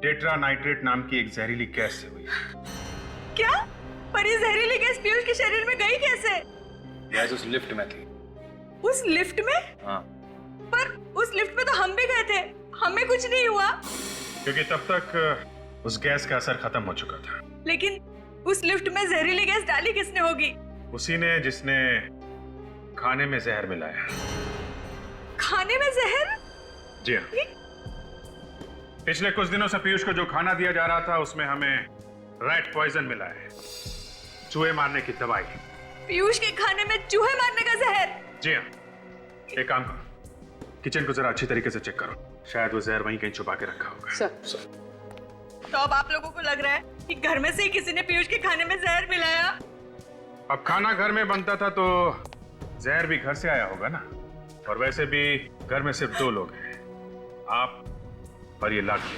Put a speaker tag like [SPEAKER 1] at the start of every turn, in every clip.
[SPEAKER 1] Tetra nitrate नाम की एक जहरीली गैस से हुई।
[SPEAKER 2] क्या? पर ये जहरीली गैस पीयूष के शरीर में गई कैसे?
[SPEAKER 1] गैस उस लिफ्ट में थी।
[SPEAKER 2] उस लिफ्ट में?
[SPEAKER 1] हाँ,
[SPEAKER 2] पर उस लिफ्ट में तो हम भी गए थे, हमें कुछ नहीं हुआ।
[SPEAKER 1] क्योंकि तब तक उस गैस का असर खत्म हो चुका था।
[SPEAKER 2] लेकिन उस लिफ्ट में जहरीली गैस डाली किसने होगी?
[SPEAKER 1] उसी ने जिसने खाने में जहर मिलाया।
[SPEAKER 2] खाने में जहर?
[SPEAKER 1] जी हाँ। पिछले कुछ दिनों से पीयूष को जो खाना दिया जा रहा था उसमें हमें रैट पॉइजन मिला है, चूहे मारने की दवाई।
[SPEAKER 2] पीयूष के खाने में चूहे मारने का जहर?
[SPEAKER 1] जी हाँ। एक काम करो, किचन को जरा अच्छी तरीके से चेक करो, शायद वो जहर वहीं कहीं छुपा के रखा होगा।
[SPEAKER 2] सर। तो अब आप लोगों को लग रहा है कि घर में से ही किसी ने पीयूष के खाने में जहर मिलाया?
[SPEAKER 1] अब खाना घर में बनता था तो जहर भी घर से आया होगा ना। और वैसे भी घर में सिर्फ 2 लोग हैं, आप और ये लाडली।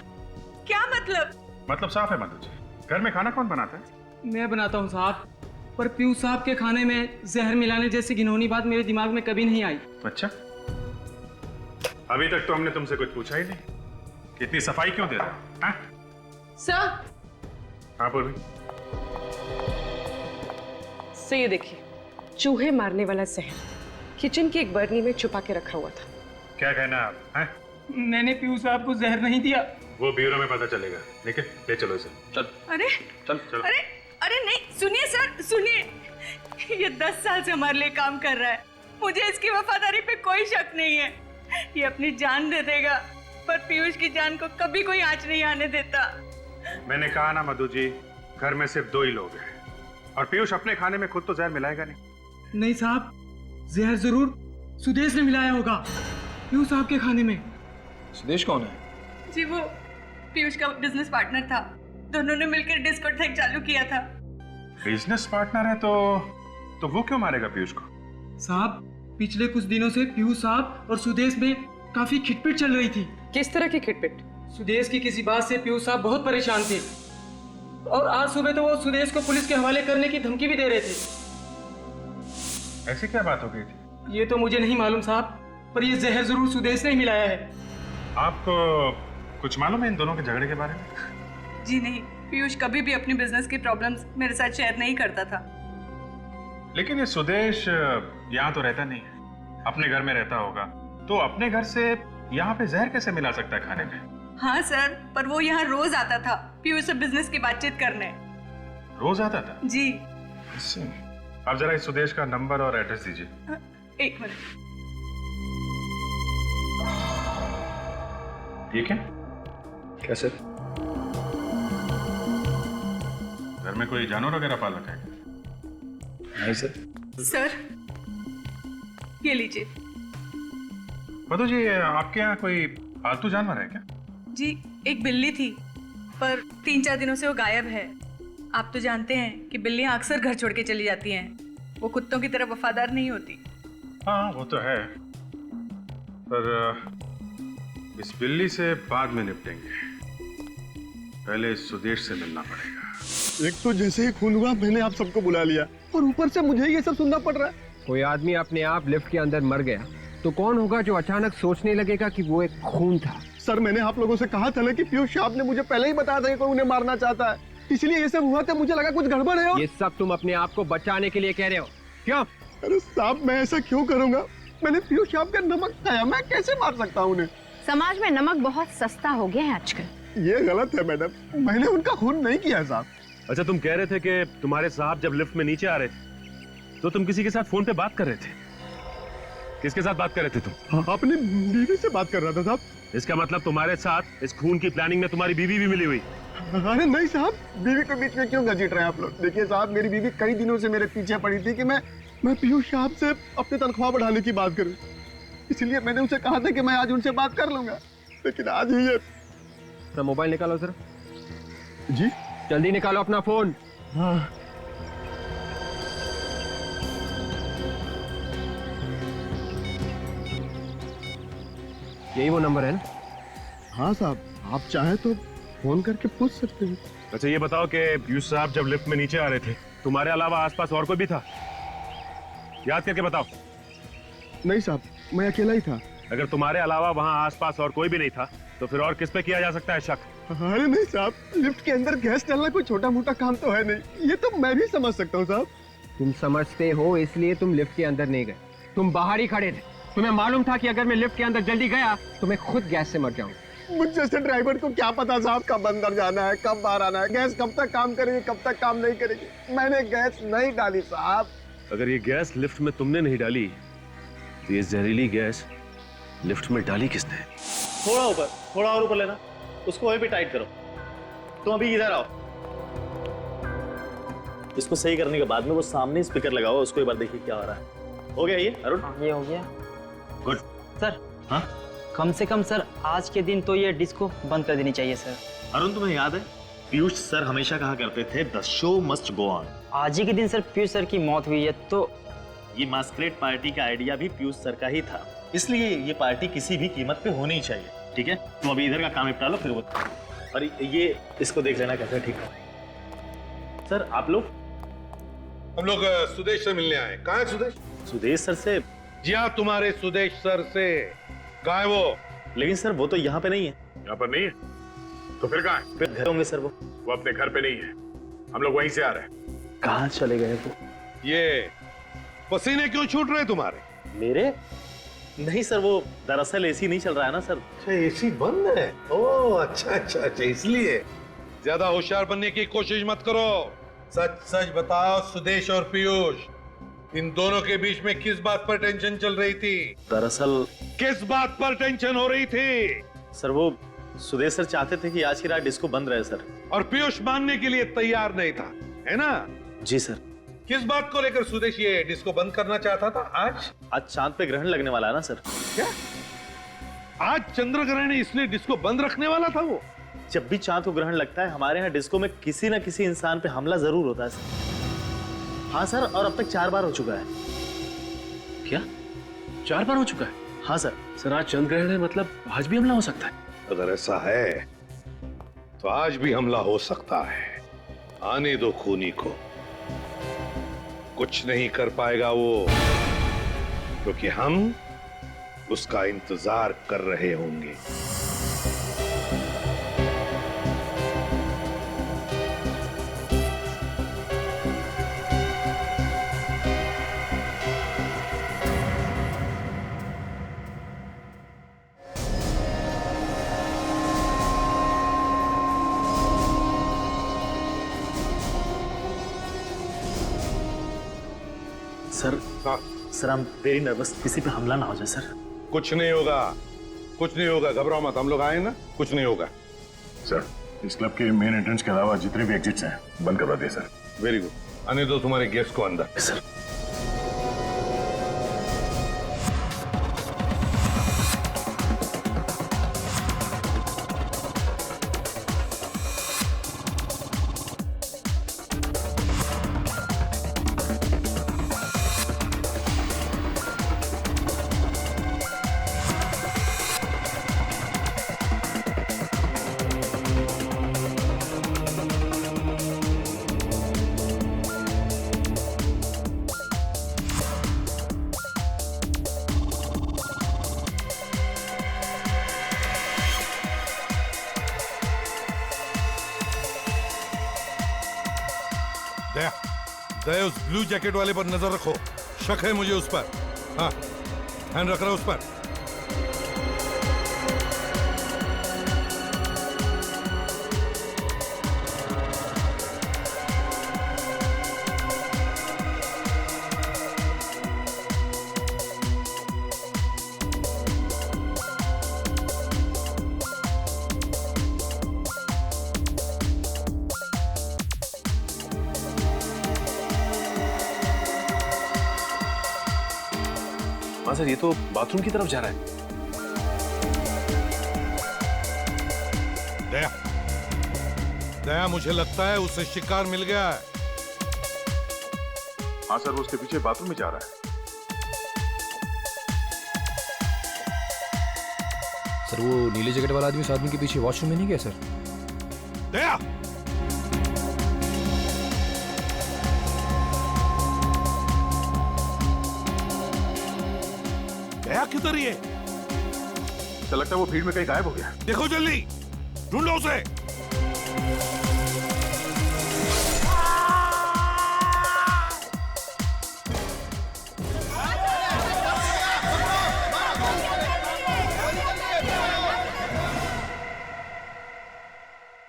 [SPEAKER 2] क्या मतलब?
[SPEAKER 1] मतलब साफ है मधु जी, घर में खाना कौन बनाता है?
[SPEAKER 3] मैं बनाता हूँ साहब, पर पीयूष साहब के खाने में जहर मिलाने जैसी घिनौनी बात मेरे दिमाग में कभी नहीं आई।
[SPEAKER 1] अच्छा, अभी तक तो हमने तुमसे कुछ पूछा ही नहीं, इतनी सफाई क्यों दे रहे हो? हाँ?
[SPEAKER 4] सर,
[SPEAKER 1] हाँ पूर्वी।
[SPEAKER 4] सर ये देखिए, चूहे मारने वाला जहर किचन की एक बर्नी में छुपा के रखा हुआ था।
[SPEAKER 1] क्या कहना है आप? हैं?
[SPEAKER 3] मैंने पीयूष साहब को जहर नहीं दिया।
[SPEAKER 1] वो ब्यूरो में पता चलेगा, लेकिन ले चलो इसे। चल
[SPEAKER 2] अरे
[SPEAKER 1] चल चलो।
[SPEAKER 2] अरे नहीं, सुनिए सर, सुनिए। ये 10 साल से हमारे लिए काम कर रहा है, मुझे इसकी वफादारी पे कोई शक नहीं है। ये अपनी जान दे देगा, पर पीयूष की जान को कभी कोई आंच नहीं आने देता।
[SPEAKER 1] मैंने कहा ना मधु जी, घर में सिर्फ 2 ही लोग हैं, और पीयूष अपने खाने में खुद तो जहर मिलाएगा नहीं।
[SPEAKER 3] नहीं साहब, जहर जरूर सुदेश ने मिलाया होगा पीयूष साहब के खाने में।
[SPEAKER 5] सुदेश कौन है?
[SPEAKER 2] जी वो पीयूष का बिजनेस पार्टनर था, दोनों ने मिलकर डिस्कोथेक चालू किया था।
[SPEAKER 1] बिजनेस पार्टनर है तो वो क्यों मारेगा पीयूष को?
[SPEAKER 3] साहब, पिछले कुछ दिनों से पीयूष साहब और सुदेश में काफी खिटपिट चल रही थी।
[SPEAKER 4] किस तरह की खिटपिट?
[SPEAKER 3] सुदेश की किसी बात से पीयूष साहब बहुत परेशान थे, और आज सुबह तो वो सुदेश को पुलिस के हवाले करने की धमकी भी दे रहे थे।
[SPEAKER 1] ऐसी क्या बात हो गई थी?
[SPEAKER 3] ये तो मुझे नहीं मालूम साहब, पर ये जहर जरूर सुदेश ने ही मिलाया है।
[SPEAKER 1] आपको कुछ मालूम है इन दोनों के झगड़े के बारे में?
[SPEAKER 2] जी नहीं, पीयूष कभी भी अपनी बिजनेस की प्रॉब्लम्स मेरे साथ शेयर नहीं करता था।
[SPEAKER 1] लेकिन ये सुदेश यहाँ तो रहता नहीं है, अपने घर में रहता होगा, तो अपने घर से यहाँ पे जहर कैसे मिला सकता है खाने में?
[SPEAKER 2] हाँ सर, पर वो यहाँ रोज आता था पीयूष से बिजनेस की बातचीत करने।
[SPEAKER 1] रोज आता था?
[SPEAKER 2] जी।
[SPEAKER 1] आप जरा इस सुदेश का नंबर और एड्रेस दीजिए।
[SPEAKER 2] एक मिनट।
[SPEAKER 1] ठीक है?
[SPEAKER 5] कैसे?
[SPEAKER 1] घर में कोई जानवर वगैरह पाल रखा है?
[SPEAKER 5] नहीं सर।
[SPEAKER 2] सर ये लीजिए।
[SPEAKER 1] मधु जी, आपके यहाँ कोई पालतू जानवर है क्या?
[SPEAKER 2] जी एक बिल्ली थी, पर 3-4 दिनों से वो गायब है। आप तो जानते हैं कि बिल्लियां अक्सर घर छोड़ के चली जाती हैं, वो कुत्तों की तरह वफादार नहीं होती।
[SPEAKER 1] हाँ वो तो है, पर इस बिल्ली से बाद में निपटेंगे, पहले इस सुदेश से मिलना पड़ेगा।
[SPEAKER 6] एक तो जैसे ही खून हुआ मैंने आप सबको बुला लिया, और ऊपर से मुझे ये सब सुनना पड़ रहा है।
[SPEAKER 7] कोई आदमी अपने आप लिफ्ट के अंदर मर गया तो कौन होगा जो अचानक सोचने लगेगा कि वो एक खून था?
[SPEAKER 6] सर मैंने आप लोगों से कहा था ना कि पीयूष साहब ने मुझे पहले ही बताया था कि कोई उन्हें मारना चाहता है, इसलिए ये सब हुआ था। मुझे लगा कुछ गड़बड़ है।
[SPEAKER 7] ये सब तुम अपने आप को बचाने के लिए कह रहे हो क्यों?
[SPEAKER 6] अरे साहब मैं ऐसा क्यों करूंगा? मैंने पीयूष साहब का नमक खाया, मैं कैसे मार सकता हूँ उन्हें?
[SPEAKER 8] समाज में नमक बहुत सस्ता हो गया है आजकल।
[SPEAKER 6] ये गलत है मैडम, मैंने उनका खून नहीं किया साहब।
[SPEAKER 9] अच्छा, तुम कह रहे थे कि तुम्हारे साहब जब लिफ्ट में नीचे आ रहे थे तो तुम किसी के साथ फोन पे बात कर रहे थे। किसके साथ बात कर रहे थे तुम?
[SPEAKER 6] अपनी बीवी से बात कर रहा था साहब।
[SPEAKER 9] इसका मतलब तुम्हारे साथ इस खून की प्लानिंग में तुम्हारी बीवी भी मिली हुई?
[SPEAKER 6] अरे नहीं साहब, बीवी के बीच में क्यों घसीट रहे हैं आप लोग? देखिए साहब, मेरी बीवी कई दिनों से मेरे पीछे पड़ी थी कि मैं पीयूष साहब से अपनी तनख्वाह बढ़ाने की बात करूं, इसलिए मैंने उनसे कहा था कि मैं आज उनसे बात कर लूंगा, लेकिन आज ही ये।
[SPEAKER 7] अपना मोबाइल निकालो सर।
[SPEAKER 6] जी
[SPEAKER 7] जल्दी निकालो अपना फोन।
[SPEAKER 6] हाँ।
[SPEAKER 7] यही वो नंबर है ना?
[SPEAKER 6] हाँ साहब, आप चाहे तो फोन करके पूछ सकते हैं।
[SPEAKER 9] अच्छा ये बताओ कि पीयूष साहब जब लिफ्ट में नीचे आ रहे थे तुम्हारे अलावा आसपास और कोई भी था? याद करके बताओ।
[SPEAKER 6] नहीं साहब, मैं अकेला ही था।
[SPEAKER 9] अगर तुम्हारे अलावा वहाँ आसपास और कोई भी नहीं था तो फिर और किस पे किया जा सकता है शक?
[SPEAKER 6] अरे नहीं साहब, लिफ्ट के अंदर गैस डालना कोई छोटा मोटा काम तो है नहीं, ये तो मैं भी समझ सकता हूँ साहब।
[SPEAKER 7] तुम समझते हो इसलिए तुम लिफ्ट के अंदर नहीं गए, तुम बाहर ही खड़े थे। तुम्हें मालूम था कि अगर मैं लिफ्ट के अंदर जल्दी गया तो मैं खुद गैस से मर जाऊंगा।
[SPEAKER 6] मुझ जैसे ड्राइवर को क्या पता साहब कब अंदर जाना है, कब बाहर आना है, गैस कब तक काम करेगी, कब तक काम नहीं करेगी। मैंने गैस नहीं डाली साहब।
[SPEAKER 9] अगर ये गैस लिफ्ट में तुमने नहीं डाली तो ये जहरीली गैस लिफ्ट में डाली किसने?
[SPEAKER 10] थोड़ा और ऊपर लेना, उसको वहीं पे टाइट करो। तुम अभी इधर आओ, इसको सही करने के बाद में वो सामने स्पीकर लगाओ, उसको एक बार देखिए क्या हो रहा है। हो गया ये अरुण?
[SPEAKER 3] ये हो गया।
[SPEAKER 10] गुड
[SPEAKER 3] सर
[SPEAKER 10] हाँ
[SPEAKER 3] कम से कम सर आज के दिन तो ये डिस्को बंद कर देनी चाहिए सर।
[SPEAKER 10] अरुण, तुम्हें याद है पीयूष सर हमेशा कहा करते थे the show must go on.
[SPEAKER 3] आज ही के दिन सर पीयूष सर की मौत हुई है, तो
[SPEAKER 10] ये मास्करेड पार्टी का आइडिया भी पीयूष सर का ही था, इसलिए ये पार्टी किसी भी कीमत पे होनी चाहिए। ठीक है, तुम अभी इधर का काम निपटा लो, फिर वो और ये इसको देख लेना कैसे ठीक है। सर आप लोग?
[SPEAKER 1] हम लोग सुदेश से मिलने आए। कहाँ है सुदेश?
[SPEAKER 10] सुदेश सर से?
[SPEAKER 1] जी हाँ, तुम्हारे सुदेश सर से। कहाँ है वो?
[SPEAKER 10] लेकिन सर वो तो यहाँ पे नहीं है।
[SPEAKER 1] यहाँ पर नहीं है तो फिर कहाँ है?
[SPEAKER 10] फिर घर होंगे सर। वो
[SPEAKER 1] अपने घर पे नहीं है, हम लोग वहीं से आ रहे हैं।
[SPEAKER 10] कहाँ चले गए वो?
[SPEAKER 1] ये पसीने क्यों छूट रहे तुम्हारे?
[SPEAKER 10] मेरे? नहीं सर, वो दरअसल एसी नहीं चल रहा है ना सर।
[SPEAKER 1] अच्छा, एसी बंद है। ओह अच्छा, इसलिए। ज्यादा होशियार बनने की कोशिश मत करो। सच सच बताओ सुदेश और पीयूष, इन दोनों के बीच में किस बात पर टेंशन चल रही थी?
[SPEAKER 10] दरअसल
[SPEAKER 1] किस बात पर टेंशन हो रही थी?
[SPEAKER 10] सर वो सुदेश सर चाहते थे कि आज की रात डिस्को बंद रहे सर।
[SPEAKER 1] और पीयूष मानने के लिए तैयार नहीं था, है ना?
[SPEAKER 10] जी सर।
[SPEAKER 1] किस बात को लेकर सुदेश ये डिस्को बंद करना चाहता था? आज
[SPEAKER 10] चांद पे ग्रहण लगने वाला है ना सर।
[SPEAKER 1] क्या आज चंद्र ग्रहण है, इसलिए डिस्को बंद रखने वाला था वो?
[SPEAKER 10] जब भी चांद को ग्रहण लगता है हमारे यहाँ डिस्को में किसी न किसी इंसान पे हमला जरूर होता है सर। हाँ सर, और अब तक 4 बार हो चुका है।
[SPEAKER 9] क्या 4 बार हो चुका है?
[SPEAKER 10] हाँ सर।
[SPEAKER 9] सर आज चंद्र ग्रहण है, मतलब आज भी हमला हो सकता है।
[SPEAKER 1] अगर ऐसा है तो आज भी हमला हो सकता है। आने दो खूनी को, कुछ नहीं कर पाएगा वो, क्योंकि हम उसका इंतजार कर रहे होंगे।
[SPEAKER 10] सर सर हम वेरी नर्वस, किसी पे हमला ना हो जाए सर।
[SPEAKER 1] कुछ नहीं होगा, कुछ नहीं होगा, घबराओ मत, हम लोग आए ना, कुछ नहीं होगा।
[SPEAKER 11] सर इस क्लब के मेन एंट्रेंस के अलावा जितने भी एग्जिट्स हैं बंद करवा दिए सर।
[SPEAKER 1] वेरी गुड, आने दो तुम्हारे गेस्ट को अंदर।
[SPEAKER 10] सर
[SPEAKER 1] दया उस ब्लू जैकेट वाले पर नजर रखो, शक है मुझे उस पर। हाँ, ध्यान रख रहा उस पर।
[SPEAKER 9] हाँ सर, ये तो बाथरूम की तरफ जा रहा है।
[SPEAKER 1] दया, दया मुझे लगता है उसे शिकार मिल गया है।
[SPEAKER 11] हाँ सर, वो उसके पीछे बाथरूम में जा रहा है।
[SPEAKER 5] सर वो नीले जैकेट वाला आदमी उस आदमी के पीछे वॉशरूम में नहीं गया सर?
[SPEAKER 1] दया, दया किधर है?
[SPEAKER 11] ऐसा लगता है वो भीड़ में कहीं गायब हो गया।
[SPEAKER 1] देखो जल्दी, ढूंढो उसे।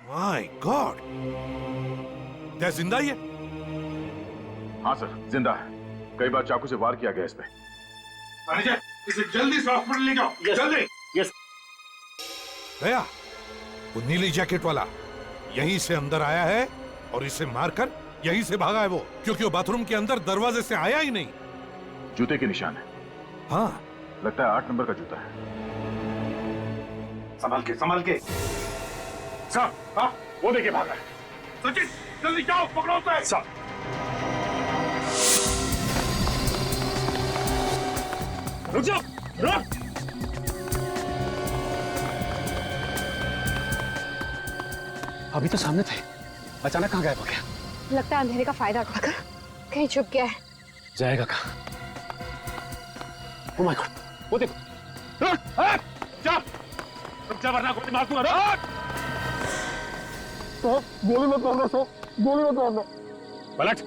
[SPEAKER 1] माय गॉड, क्या जिंदा ही है?
[SPEAKER 11] हाँ सर, जिंदा है। कई बार चाकू से वार किया गया इस पे।
[SPEAKER 1] मैनेजर, इसे जल्दी से हॉस्पिटल ले जाओ। जल्दी।
[SPEAKER 10] यस।
[SPEAKER 1] गया वो नीली जैकेट वाला यहीं से अंदर आया है और इसे मारकर यहीं से भागा है वो, क्योंकि वो बाथरूम के अंदर दरवाजे से आया ही नहीं।
[SPEAKER 11] जूते के निशान है।
[SPEAKER 1] हाँ,
[SPEAKER 11] लगता है 8 नंबर का जूता है।
[SPEAKER 1] संभाल के, संभाल के।
[SPEAKER 11] साहब, हाँ, वो देखिए भागा है।
[SPEAKER 1] सचिन, जल्दी जाओ, पकड़ो उसे।
[SPEAKER 11] साहब,
[SPEAKER 9] रुक जाओ, रुक।
[SPEAKER 3] अभी तो सामने थे, अचानक कहाँ गायब हो गया?
[SPEAKER 8] लगता है अंधेरे का फायदा उठाकर कहीं छुप गया है।
[SPEAKER 3] जाएगा कहाँ? ओह माय गॉड, वो देखो।
[SPEAKER 9] जा, रुक जा वरना गोली मार दूंगा।
[SPEAKER 6] गोली मत मारना साहब, गोली मत मारना।
[SPEAKER 9] पलट।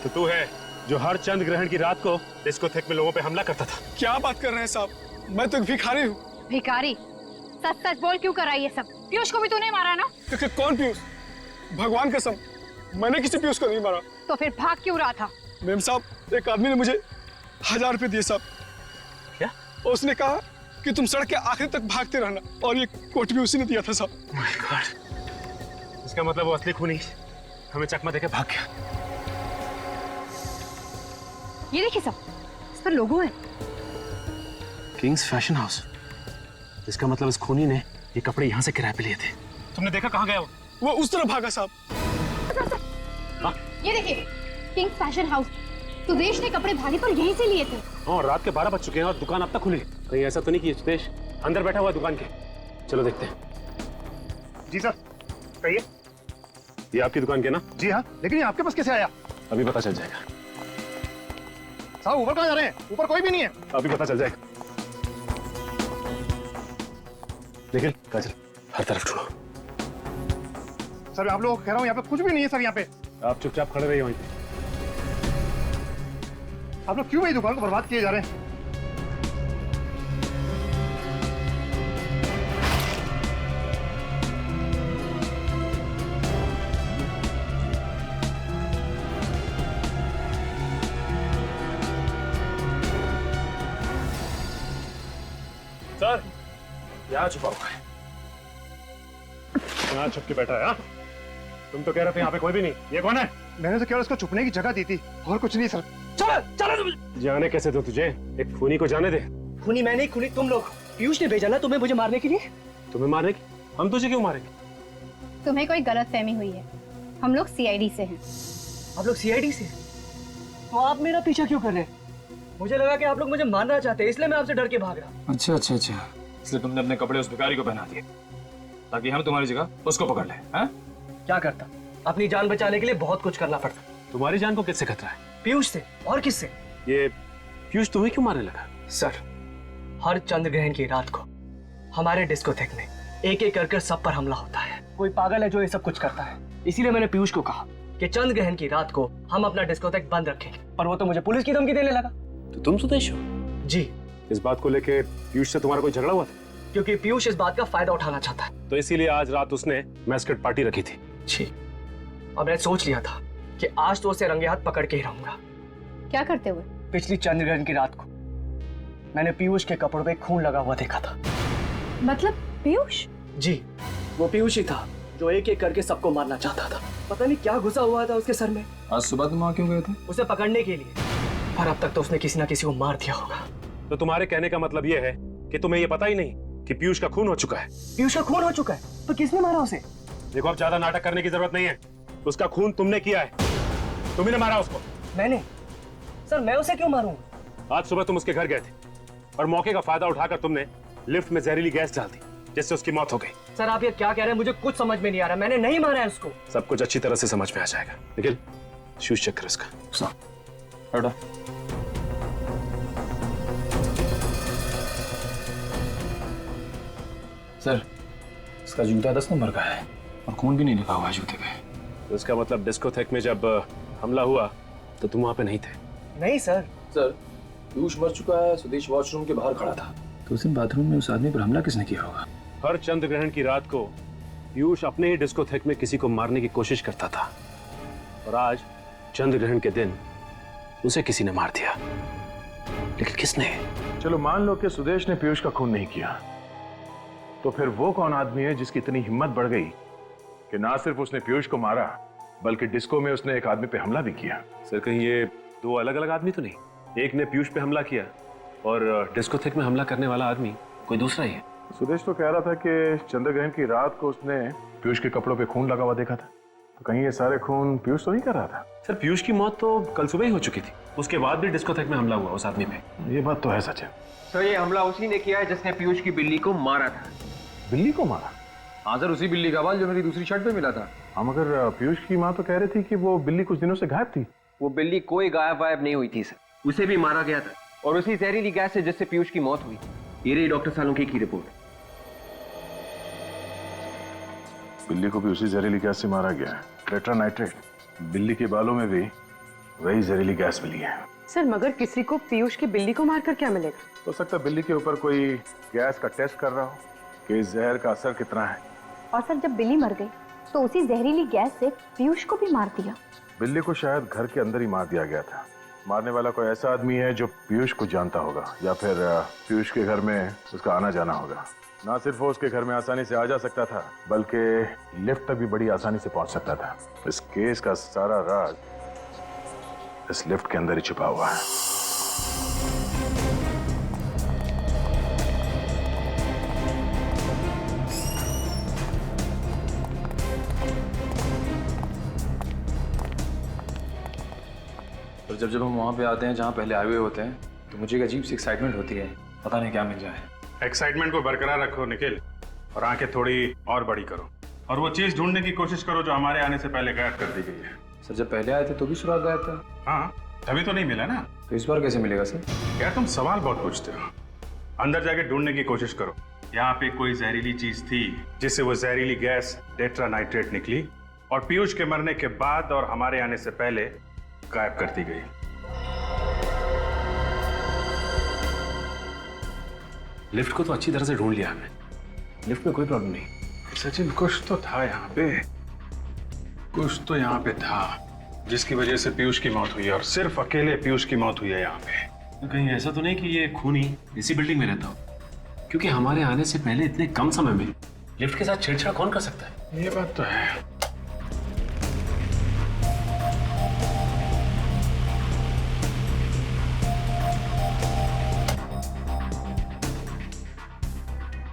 [SPEAKER 9] तो तू है जो हर चंद्र ग्रहण की रात को डिस्कोथेक में लोगों पे हमला करता था।
[SPEAKER 6] क्या बात कर रहे हैं साहब, मैं तो एक भिखारी हूँ।
[SPEAKER 8] भिखारी? सच सच बोल, क्यों करा ये सब? पीयूष को भी तूने मारा ना?
[SPEAKER 6] कौन पीयूष? भगवान कसम, मैंने किसी पीयूष को नहीं मारा।
[SPEAKER 8] तो फिर भाग क्यों रहा था?
[SPEAKER 6] मेम साहब, एक आदमी ने मुझे 1000 रुपए दिए साहब।
[SPEAKER 9] क्या?
[SPEAKER 6] उसने कहा कि तुम सड़क के आखिर तक भागते रहना, और ये कोट भी उसी ने दिया था साहब।
[SPEAKER 9] माय गॉड, इसका मतलब वो असली खूनी हमें चकमा देके भाग गया।
[SPEAKER 8] ये देखिए सब, इस पर लोगो है।
[SPEAKER 9] Kings fashion house. इसका मतलब इस खूनी ने ये कपड़े यहाँ से किराए पे लिए थे। तुमने देखा कहाँ गया
[SPEAKER 6] वो उस तरफ भागा साहब।
[SPEAKER 8] ये देखिए, किंग्स फैशन हाउस। सुदेश ने कपड़े भागे पर यहीं से लिए थे।
[SPEAKER 9] और रात के 12 बज चुके हैं और दुकान अब तक खुली। कहीं ऐसा तो नहीं कि सुदेश अंदर बैठा हुआ दुकान के? चलो देखते हैं।
[SPEAKER 11] जी सर, कहिए।
[SPEAKER 9] ये आपकी दुकान के ना?
[SPEAKER 11] जी हाँ, लेकिन ये आपके पास कैसे आया?
[SPEAKER 9] अभी पता चल जाएगा।
[SPEAKER 11] साहब, ऊपर कहाँ जा रहे हैं? ऊपर कोई भी नहीं है।
[SPEAKER 9] अभी पता चल जाएगा। निखिल, काजल, हर तरफ ढूंढो।
[SPEAKER 11] सर, आप लोग कह रहा हूँ यहाँ पे कुछ भी नहीं है सर। यहाँ पे
[SPEAKER 9] आप चुपचाप खड़े रहिए वहीं पे।
[SPEAKER 11] आप लोग क्यों मेरी दुकान को बर्बाद किए जा रहे हैं?
[SPEAKER 9] सर, यहाँ छुपा हुआ है। यहाँ छुप के बैठा है। हाँ? तुम तो कह रहे थे यहाँ पे कोई भी नहीं। ये कौन है?
[SPEAKER 11] मैंने तो केवल उसको छुपने की जगह दी थी, और कुछ नहीं सर।
[SPEAKER 9] चलो चलो, जाने कैसे दो तुझे? एक खूनी को जाने दे।
[SPEAKER 3] खूनी मैं नहीं, खूनी तुम लोग। पीयूष ने भेजा ना तुम्हें मुझे मारने के लिए।
[SPEAKER 9] तुम्हें मारने की? हम तुझे क्यों मारेंगे?
[SPEAKER 8] तुम्हें कोई गलतफहमी हुई है, हम लोग सीआईडी से हैं।
[SPEAKER 3] आप लोग सीआईडी से? तो आप मेरा पीछा क्यों कर रहे हैं? मुझे लगा कि आप लोग मुझे मारना चाहते हैं, इसलिए मैं आपसे डर के भाग रहा।
[SPEAKER 5] अच्छा अच्छा अच्छा, इसलिए तुमने अपने कपड़े उस भिखारी को पहना दिए ताकि हम तुम्हारी जगह उसको पकड़ लें। हाँ?
[SPEAKER 3] क्या करता? अपनी जान बचाने के लिए बहुत कुछ करना पड़ता।
[SPEAKER 9] तुम्हारी जान को किससे खतरा है?
[SPEAKER 3] पीयूष से। और किससे?
[SPEAKER 9] ये पीयूष तुम्हें क्यों मारने लगा?
[SPEAKER 3] सर, हर चंद्र ग्रहण की रात को हमारे डिस्कोथेक में एक एक कर सब पर हमला होता है। कोई पागल है जो ये सब कुछ करता है। इसीलिए मैंने पीयूष को कहा कि चंद्र ग्रहण की रात को हम अपना डिस्कोथेक बंद रखेंगे, पर वो तो मुझे पुलिस की धमकी देने लगा।
[SPEAKER 9] तो तुम सुदेश हो?
[SPEAKER 3] जी।
[SPEAKER 9] इस बात को लेके पीयूष से तुम्हारा कोई झगड़ा हुआ था?
[SPEAKER 3] क्योंकि पीयूष इस बात का फायदा उठाना चाहता है,
[SPEAKER 9] तो इसीलिए आज रात उसने मैस्कट पार्टी रखी थी।
[SPEAKER 3] जी। और मैंने सोच लिया था कि आज तो उसे रंगे हाथ पकड़ के ही रहूंगा।
[SPEAKER 8] क्या करते हुए?
[SPEAKER 3] पिछली चंद्र ग्रहण की रात को मैंने पीयूष के कपड़ों पे खून लगा हुआ देखा था।
[SPEAKER 8] मतलब पीयूष?
[SPEAKER 3] जी, वो पीयूष ही था जो एक एक करके सबको मारना चाहता था। पता नहीं क्या घुसा हुआ था उसके सर में।
[SPEAKER 5] आज सुबह तुम वहां क्यों गए थे?
[SPEAKER 3] उसे पकड़ने के लिए, पर अब तक तो उसने किसी ना किसी को मार दिया होगा।
[SPEAKER 9] तो तुम्हारे कहने का मतलब ये है कि तुम्हें ये पता ही नहीं कि पीयूष का खून हो चुका है?
[SPEAKER 3] पीयूष का खून हो चुका है? तो किसने मारा उसे?
[SPEAKER 9] देखो, अब ज्यादा नाटक करने की जरूरत नहीं है। उसका खून तुमने किया है, तुम्ही ने मारा उसको।
[SPEAKER 3] मैंने? सर, मैं उसे क्यों मारूंगा?
[SPEAKER 9] आज सुबह तुम उसके घर गए थे और मौके का फायदा उठाकर तुमने लिफ्ट में जहरीली गैस डाल दी, जिससे उसकी मौत हो गई।
[SPEAKER 3] सर, आप ये क्या कह रहे हैं? मुझे कुछ समझ में नहीं आ रहा। मैंने नहीं मारा है उसको।
[SPEAKER 9] सब कुछ अच्छी तरह से समझ में आ जाएगा। निखिल, शूज चेक कर इसका।
[SPEAKER 5] हटो। सर, इसका जूता 10 नंबर का है और खून भी नहीं लिखा हुआ है जूते पे।
[SPEAKER 9] तो इसका मतलब डिस्कोथेक में जब हमला हुआ तो तुम वहां पे नहीं थे?
[SPEAKER 3] नहीं सर।
[SPEAKER 5] सर, पीयूष मर चुका है, सुदेश वॉशरूम के बाहर खड़ा था, तो उस दिन बाथरूम में उस आदमी पर हमला किसने किया होगा?
[SPEAKER 9] हर चंद्र ग्रहण की रात को पीयूष अपने ही डिस्कोथेक में किसी को मारने की कोशिश करता था, और आज चंद्र ग्रहण के दिन उसे किसी ने मार दिया। लेकिन किसने?
[SPEAKER 11] चलो मान लो कि सुदेश ने पीयूष का खून नहीं किया, तो फिर वो कौन आदमी है जिसकी इतनी हिम्मत बढ़ गई कि ना सिर्फ उसने पीयूष को मारा बल्कि डिस्को में उसने एक आदमी पे हमला भी किया?
[SPEAKER 9] सर कहीं ये दो अलग अलग आदमी तो नहीं? एक ने पीयूष पे हमला किया और डिस्कोथेक में हमला करने वाला आदमी कोई दूसरा ही है।
[SPEAKER 11] सुदेश तो कह रहा था कि चंद्र ग्रहण की रात को उसने पीयूष के कपड़ों पे खून लगा हुआ देखा था, तो कहीं ये सारे खून पीयूष तो नहीं कर रहा था?
[SPEAKER 9] सर पीयूष की मौत तो कल सुबह ही हो चुकी थी, उसके बाद भी डिस्कोथेक में हमला हुआ उस आदमी पे।
[SPEAKER 11] ये बात तो है सच है।
[SPEAKER 7] सर ये हमला उसी ने किया है जिसने पीयूष की बिल्ली को मारा था।
[SPEAKER 11] बिल्ली को मारा?
[SPEAKER 7] हाँ सर, उसी बिल्ली का बाल जो मेरी दूसरी शर्ट पे मिला था।
[SPEAKER 11] हाँ मगर पीयूष की माँ तो कह रही थी कि वो बिल्ली कुछ दिनों से गायब थी।
[SPEAKER 7] वो बिल्ली कोई गायब वायब नहीं हुई थी सर, उसे भी मारा गया था, और उसी जहरीली गैस से जिससे पीयूष की मौत हुई। ये रही डॉक्टर सालुंके की रिपोर्ट।
[SPEAKER 11] बिल्ली को भी उसी जहरीली गैस से मारा गया है, टेट्रानाइट्रेट। बिल्ली के बालों में भी वही जहरीली गैस मिली है।
[SPEAKER 4] सर मगर किसी को पीयूष की बिल्ली को मारकर क्या मिलेगा?
[SPEAKER 11] हो सकता है बिल्ली के ऊपर कोई गैस का टेस्ट कर रहा हो कि इस जहर का असर कितना है।
[SPEAKER 8] और सर जब बिल्ली मर गई तो उसी जहरीली गैस से पीयूष को भी मार दिया।
[SPEAKER 11] बिल्ली को शायद घर के अंदर ही मार दिया गया था। मारने वाला कोई ऐसा आदमी है जो पीयूष को जानता होगा, या फिर पीयूष के घर में उसका आना जाना होगा। ना सिर्फ वो उसके घर में आसानी से आ जा सकता था बल्कि लिफ्ट तक भी बड़ी आसानी से पहुंच सकता था। इस केस का सारा राज इस लिफ्ट के अंदर ही छुपा हुआ है।
[SPEAKER 5] और जब जब हम वहाँ पे आते हैं जहाँ पहले आए हुए होते हैं तो मुझे एक अजीब सी एक्साइटमेंट होती है, पता नहीं क्या मिल जाए।
[SPEAKER 9] एक्साइटमेंट को बरकरार रखो निखिल, और आंखें थोड़ी और बड़ी करो, और वो चीज ढूंढने की कोशिश करो जो हमारे आने से पहले गायब कर दी गई है।
[SPEAKER 5] सर जब पहले आए थे तो भी सुराग गायब था।
[SPEAKER 9] हाँ तभी तो नहीं मिला ना।
[SPEAKER 5] तो इस बार कैसे मिलेगा सर?
[SPEAKER 9] यार तुम सवाल बहुत पूछते हो। अंदर जाके ढूंढने की कोशिश करो। यहाँ पे कोई जहरीली चीज थी जिससे वो जहरीली गैस टेट्रानाइट्रेट निकली और पीयूष के मरने के बाद और हमारे आने से पहले गायब कर दी गई। लिफ्ट को तो अच्छी तरह से ढूंढ लिया हमने, लिफ्ट में कोई प्रॉब्लम नहीं। सचिन कुछ तो था यहाँ पे, कुछ तो यहाँ पे था जिसकी वजह से पीयूष की मौत हुई है, और सिर्फ अकेले पीयूष की मौत हुई है यहाँ पे। तो कहीं ऐसा तो नहीं कि ये खूनी इसी बिल्डिंग में रहता हो? क्योंकि हमारे आने से पहले इतने कम समय में लिफ्ट के साथ छेड़छाड़ कौन कर सकता है? ये बात तो है।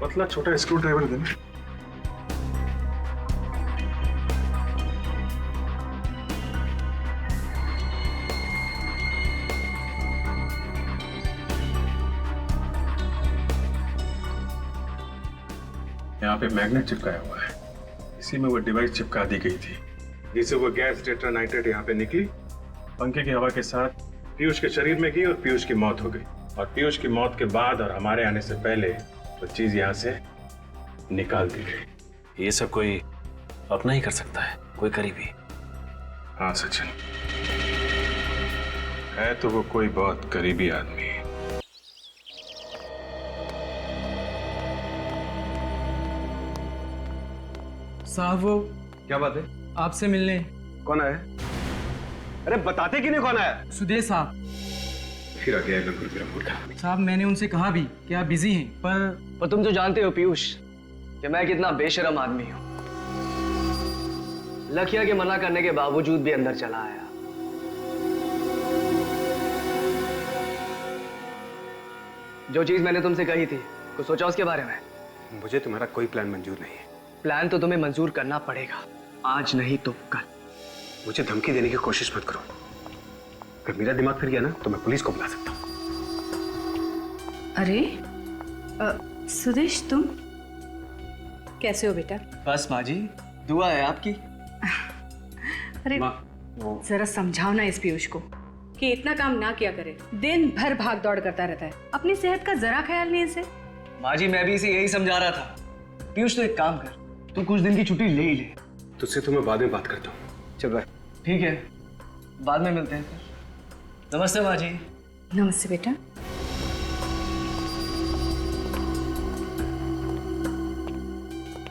[SPEAKER 9] पतला छोटा स्क्रू ड्राइवर देना। यहाँ पे मैग्नेट चिपकाया हुआ है, इसी में वो डिवाइस चिपका दी गई थी जिससे वो गैस टेट्रानाइट्रेट यहाँ पे निकली, पंखे की हवा के साथ पीयूष के शरीर में गई और पीयूष की मौत हो गई। और पीयूष की मौत के बाद और हमारे आने से पहले वो चीज यहाँ से निकाल दी गई। ये सब कोई अपना ही कर सकता है, कोई करीबी। हाँ सचिन, है तो वो कोई बहुत करीबी आदमी।
[SPEAKER 3] साहब वो
[SPEAKER 7] क्या बात है?
[SPEAKER 3] आपसे मिलने।
[SPEAKER 7] कौन आया? अरे बताते क्यों नहीं कौन आया?
[SPEAKER 3] सुदेश साहब।
[SPEAKER 9] फिर आ गया बिल्कुल मेरा मूर्खा।
[SPEAKER 3] साहब मैंने उनसे कहा भी कि आप बिजी हैं, पर
[SPEAKER 12] तुम तो जानते हो पीयूष कि मैं कितना बेशरम आदमी हूं। लखिया के मना करने के बावजूद भी अंदर चला आया। जो चीज मैंने तुमसे कही थी, कुछ सोचा उसके बारे में?
[SPEAKER 9] मुझे तुम्हारा कोई प्लान मंजूर नहीं है।
[SPEAKER 12] प्लान तो तुम्हें मंजूर करना पड़ेगा, आज नहीं तो कल।
[SPEAKER 9] मुझे धमकी देने की कोशिश मत करो, अगर मेरा दिमाग फिर गया ना तो मैं पुलिस को बुला सकता हूँ।
[SPEAKER 2] अरे सुदेश, तुम कैसे हो बेटा?
[SPEAKER 12] बस माँ जी, दुआ है आपकी।
[SPEAKER 2] अरे जरा समझाओ ना इस पीयूष को कि इतना काम ना किया करे, दिन भर भाग दौड़ करता रहता है, अपनी सेहत का जरा ख्याल नहीं इसे।
[SPEAKER 12] माँ जी मैं भी इसे यही समझा रहा था। पीयूष तो एक काम कर, तू कुछ दिन की छुट्टी ले ही ले।
[SPEAKER 9] तुझसे तो मैं बाद में बात करता हूँ।
[SPEAKER 12] चल भाई ठीक है, बाद में मिलते हैं। नमस्ते माँ जी।
[SPEAKER 2] नमस्ते बेटा।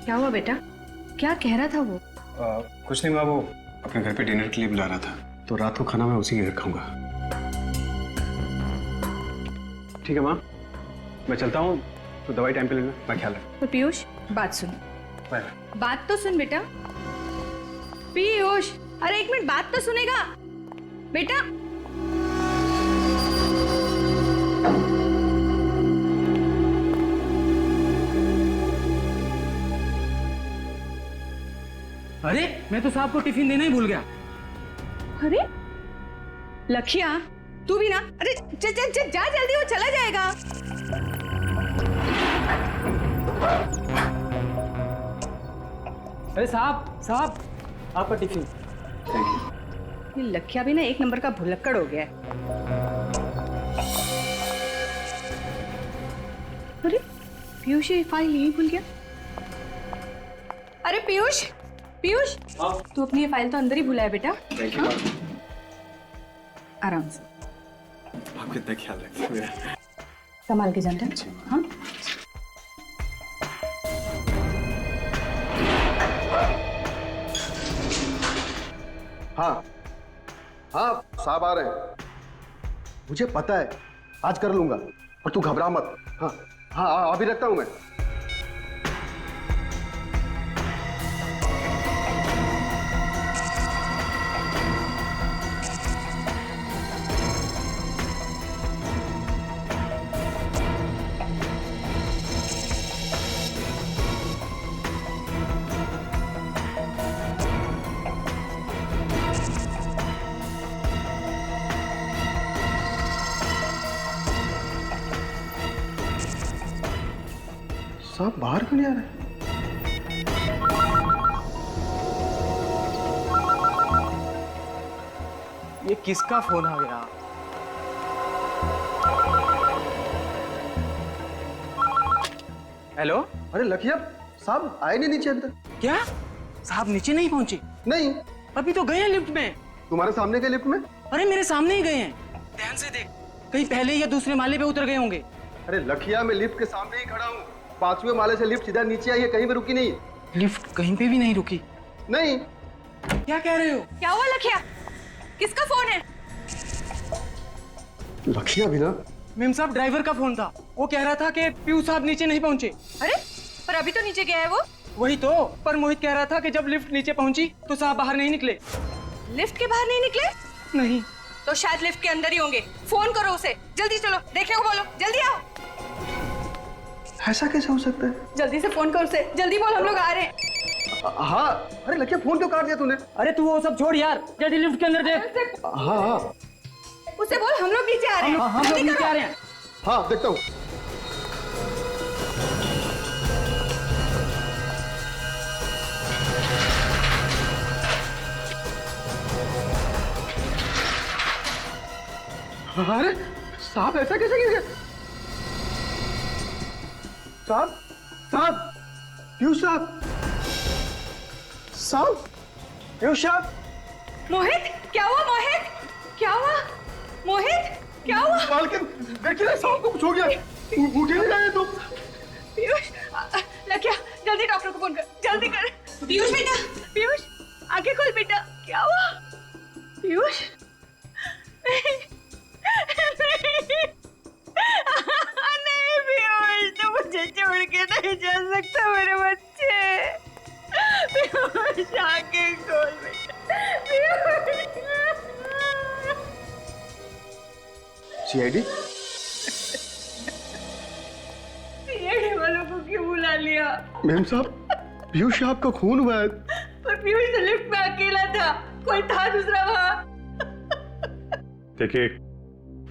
[SPEAKER 4] क्या हुआ बेटा? क्या कह रहा था वो?
[SPEAKER 9] कुछ नहीं माँ, वो अपने घर पे डिनर के लिए बुला रहा था, तो रात को खाना मैं उसी के घर खाऊंगा। ठीक है माँ, मैं चलता हूँ, तो दवाई टाइम पे लेना, मैं ख्याल रखूँ।
[SPEAKER 2] तो पीयूष बात सुन,
[SPEAKER 9] बाय बाय।
[SPEAKER 2] बात तो सुन बेटा। पीयूष, अरे एक मिनट बात तो सुनेगा बेटा।
[SPEAKER 12] अरे मैं तो साहब को टिफिन देना ही भूल गया।
[SPEAKER 2] अरे लखिया, तू भी ना। अरे जा जा जा, जा जल्दी, वो चला जाएगा।
[SPEAKER 12] अरे साहब साहब, आपका टिफिन।
[SPEAKER 2] ये लखिया भी ना एक नंबर का भुलक्कड़ हो गया है। अरे पीयूष ये फाइल यहीं भूल गया। अरे पीयूष, पीयूष तू अपनी ये फाइल तो अंदर ही भूला है बेटा। हाँ? आराम से,
[SPEAKER 9] आप कितना ख्याल रखते हैं मेरा।
[SPEAKER 2] संभाल के जाना। हाँ
[SPEAKER 6] हाँ हाँ, साहब आ रहे हैं। मुझे पता है, आज कर लूंगा, और तू घबरा मत। हाँ हाँ, अभी रखता हूं मैं। साहब बाहर क्यों नहीं आ रहे?
[SPEAKER 12] ये किसका फोन आ गया? हेलो।
[SPEAKER 6] अरे लखिया, साहब आए नहीं नीचे अभी तक।
[SPEAKER 12] क्या साहब नीचे नहीं पहुंचे?
[SPEAKER 6] नहीं,
[SPEAKER 12] अभी तो गए हैं लिफ्ट में।
[SPEAKER 6] तुम्हारे सामने के लिफ्ट में?
[SPEAKER 12] अरे मेरे सामने ही गए हैं, ध्यान से देख, कहीं पहले या दूसरे माले पे उतर गए होंगे।
[SPEAKER 6] अरे लखिया, मैं लिफ्ट के सामने ही खड़ा हूँ। 5वें माले से लिफ्ट सीधा नीचे आई है, कहीं भी रुकी नहीं।
[SPEAKER 12] लिफ्ट कहीं पे भी नहीं रुकी?
[SPEAKER 6] नहीं।
[SPEAKER 12] क्या कह रहे हो?
[SPEAKER 2] क्या हुआ लखिया? किसका फोन है?
[SPEAKER 6] लखिया भी ना?
[SPEAKER 12] मेम साहब ड्राइवर का फोन था, वो कह रहा था कि पीयूष साहब नीचे नहीं पहुंचे।
[SPEAKER 2] अरे पर अभी तो नीचे गया है वो।
[SPEAKER 12] वही तो, पर मोहित कह रहा था कि जब लिफ्ट नीचे पहुंची तो साहब बाहर नहीं निकले।
[SPEAKER 2] लिफ्ट के बाहर नहीं निकले?
[SPEAKER 12] नहीं।
[SPEAKER 2] तो शायद लिफ्ट के अंदर ही होंगे। फोन करो उसे, जल्दी चलो, देखने को बोलो, जल्दी आओ।
[SPEAKER 6] ऐसा कैसे हो सकता है?
[SPEAKER 2] जल्दी से फोन करो उसे, जल्दी बोल, हम लोग आ रहे हैं।
[SPEAKER 6] हाँ। अरे लखिया, फोन क्यों काट दिया तूने?
[SPEAKER 12] अरे तू वो सब छोड़ यार, जल्दी लिफ्ट के अंदर देख।
[SPEAKER 6] हाँ हाँ,
[SPEAKER 2] उसे बोल हम लोग नीचे आ रहे हैं।
[SPEAKER 12] हम लोग नीचे आ रहे हैं।
[SPEAKER 6] हाँ देखता हूँ। अरे साहब, ऐसा कैसे गिर गया? साहब, साहब, पीयूष साहब, साहब, पीयूष साहब।
[SPEAKER 2] मोहित, क्या हुआ मोहित? क्या हुआ मोहित? क्या हुआ?
[SPEAKER 6] मालकिन, देखिए ना, साहब को कुछ हो गया। उठे नहीं रहे तुम।
[SPEAKER 2] पीयूष, लखिया जल्दी डॉक्टर को फोन कर, जल्दी कर। पीयूष बेटा, पीयूष आंखें खोल बेटा। क्या हुआ पीयूष? नहीं पीयूष, तो मुझे छोड़ के नहीं जा सकता मेरे बच्चे। पीयूष आंखें खोल बेटा।
[SPEAKER 6] सीआईडी?
[SPEAKER 2] सीआईडी वालों को क्यों बुला लिया?
[SPEAKER 6] मैम साहब, पीयूष साहब का खून हुआ है।
[SPEAKER 2] पर पीयूष तो लिफ्ट में अकेला था, कोई था दूसरा वहाँ।
[SPEAKER 9] देखिए,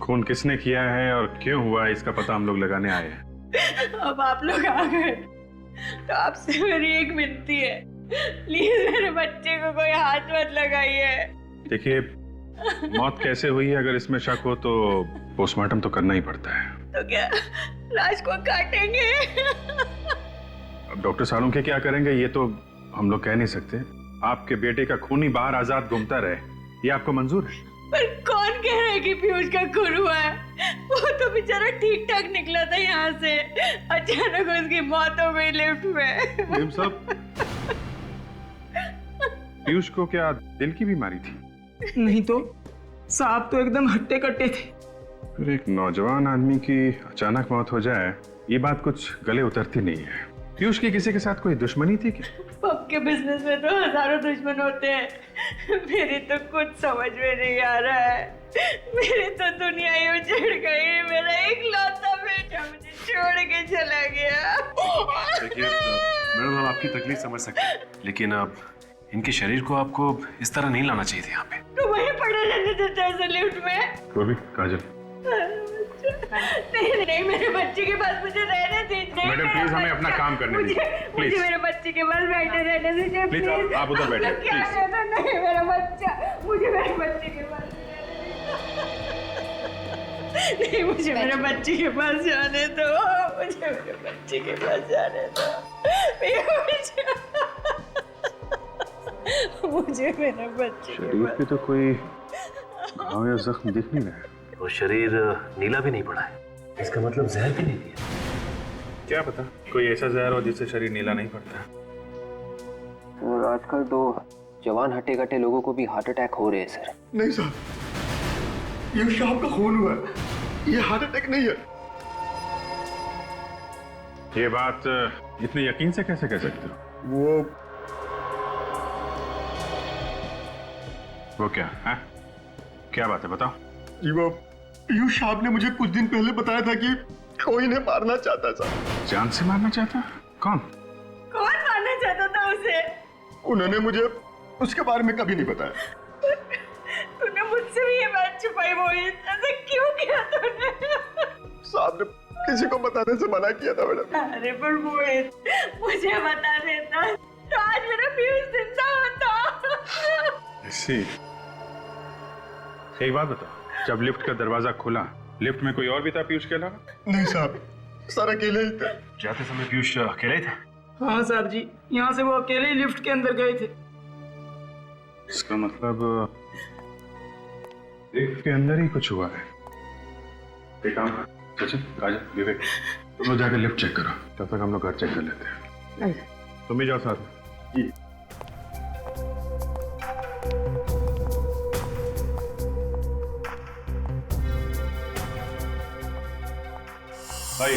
[SPEAKER 9] खून किसने किया है और क्यों हुआ है इसका पता हम लोग लगाने आए हैं।
[SPEAKER 2] अब आप लोग आ गए तो आपसे मेरी एक विनती है, प्लीज मेरे बच्चे को कोई हाथ मत लगाइए।
[SPEAKER 9] देखिए, मौत कैसे हुई है अगर इसमें शक हो तो पोस्टमार्टम तो करना ही पड़ता है।
[SPEAKER 2] तो क्या लाश को काटेंगे?
[SPEAKER 9] अब डॉक्टर सालुंके क्या करेंगे ये तो हम लोग कह नहीं सकते। आपके बेटे का खून ही बाहर आजाद घूमता रहे, ये आपको मंजूर है?
[SPEAKER 2] पर कौन कह रहा है कि पीयूष का खून हुआ है? वो तो बेचारा ठीक ठाक निकला था यहाँ से, अचानक उसकी मौत हो गई लिफ्ट में।
[SPEAKER 9] मेम साहब, पीयूष को क्या दिल की बीमारी थी?
[SPEAKER 12] नहीं तो साहब तो एकदम हट्टे कट्टे थे।
[SPEAKER 9] फिर एक नौजवान आदमी की अचानक मौत हो जाए, ये बात कुछ गले उतरती नहीं है। पीयूष की किसी के साथ कोई दुश्मनी थी क्या?
[SPEAKER 2] पब के बिजनेस में तो हजारों दुश्मन होते हैं, मेरी तो कुछ समझ में नहीं आ रहा है। मेरी तो दुनिया ही उजड़ गई, मेरा इकलौता बेटा मुझे छोड़ के चला गया।
[SPEAKER 9] देखिए मैडम, हम आपकी तकलीफ समझ सकते हैं, लेकिन अब इनके शरीर को आपको इस तरह नहीं लाना चाहिए था यहाँ पे।
[SPEAKER 2] तो वहीं पड़े रहने देता है लिफ्ट में।
[SPEAKER 9] वो भी काजल,
[SPEAKER 2] नहीं नहीं, मेरे बच्चे के पास मुझे रहने दीजिए।
[SPEAKER 9] मैडम प्लीज हमें अपना काम करने दीजिए, प्लीज।
[SPEAKER 2] मुझे मेरे बच्चे के पास बैठे रहने दीजिए
[SPEAKER 9] प्लीज। आप उधर बैठिए प्लीज।
[SPEAKER 2] नहीं, मेरा बच्चा, मुझे मेरे बच्चे के पास नहीं, मुझे मेरे बच्चे के पास जाने दो, मुझे मेरे बच्चे के पास जाने दो। मुझे मेरे बच्चे
[SPEAKER 9] शरीर पे तो कोई घाव या जख्म दिख नहीं रहा है,
[SPEAKER 10] और शरीर नीला भी नहीं पड़ा है, इसका मतलब जहर भी नहीं दिया।
[SPEAKER 9] क्या पता कोई ऐसा जहर हो जिससे शरीर नीला नहीं पड़ता।
[SPEAKER 7] और आजकल तो जवान हट्टे कट्टे लोगों को भी हार्ट अटैक हो रहे हैं सर।
[SPEAKER 6] नहीं साहब, ये शाम का खून हुआ है, ये हार्ट अटैक नहीं है।
[SPEAKER 9] ये बात इतने यकीन से कैसे कह सकते हो? वो क्या है? क्या बात है, बताओ।
[SPEAKER 6] जी वो पीयूष साहब ने मुझे कुछ दिन पहले बताया था कि कोई इन्हें मारना चाहता था।
[SPEAKER 9] जान से मारना चाहता? कौन?
[SPEAKER 2] कौन मारना चाहता था उसे?
[SPEAKER 6] उन्होंने मुझे उसके बारे में कभी नहीं बताया।
[SPEAKER 2] तूने मुझसे भी ये बात छुपाई मोहित, ऐसा क्यों किया तूने?
[SPEAKER 6] साहब ने किसी को बताने से मना किया था मैडम।
[SPEAKER 2] अरे पर मोहित, मुझे बता देता तो आज मेरा पीयूष जिंदा होता।
[SPEAKER 9] एक बात बताओ, जब लिफ्ट का दरवाजा खुला, लिफ्ट में कोई और भी था पीयूष के अलावा?
[SPEAKER 6] नहीं साहब, सर अकेले ही थे।
[SPEAKER 9] जाते समय पीयूष अकेले ही था?
[SPEAKER 12] हाँ साहब जी, यहाँ से वो अकेले ही लिफ्ट के अंदर गए थे।
[SPEAKER 9] इसका मतलब लिफ्ट के अंदर ही कुछ हुआ है। एक काम कर, सचिन, काजल, विवेक, तुम लोग जाकर लिफ्ट चेक करो, तब तक हम लोग घर चेक कर लेते हैं। तुम भी जाओ साथ में। जी। भाई,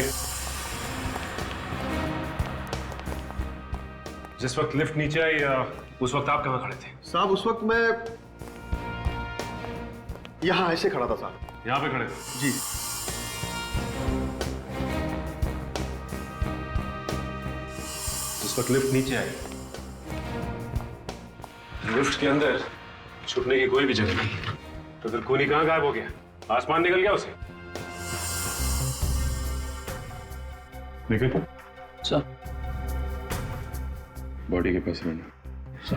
[SPEAKER 9] जिस वक्त लिफ्ट नीचे आई उस वक्त आप कहाँ खड़े थे?
[SPEAKER 6] साहब उस वक्त मैं यहाँ ऐसे खड़ा था साहब।
[SPEAKER 9] यहाँ पे खड़े थे?
[SPEAKER 6] जी।
[SPEAKER 9] जिस वक्त लिफ्ट नीचे आई, लिफ्ट के अंदर छुपने की कोई भी जगह नहीं, तो फिर खूनी कहाँ गायब हो गया? आसमान निकल गया उसे? निकल
[SPEAKER 5] सर,
[SPEAKER 9] बॉडी के पास रहना।
[SPEAKER 5] सर,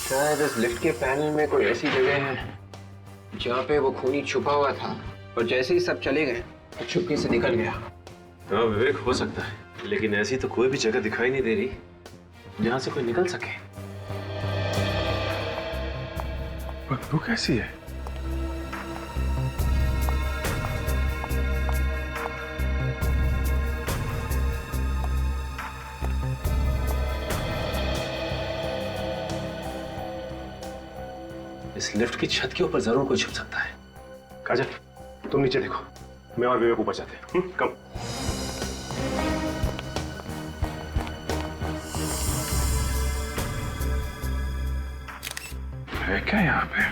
[SPEAKER 7] शायद इस लिफ्ट के पैनल में कोई ऐसी जगह है जहाँ पे वो खूनी छुपा हुआ था, और जैसे ही सब चले गए तो चुपके से निकल गया।
[SPEAKER 10] हाँ विवेक, हो सकता है, लेकिन ऐसी तो कोई भी जगह दिखाई नहीं दे रही जहाँ से कोई निकल सके।
[SPEAKER 9] बदबू कैसी है?
[SPEAKER 10] इस लिफ्ट की छत के ऊपर जरूर कोई छुप सकता है।
[SPEAKER 9] काजल, तुम नीचे देखो, मैं और विवेक ऊपर जाते हैं। कम। है क्या यहाँ पे?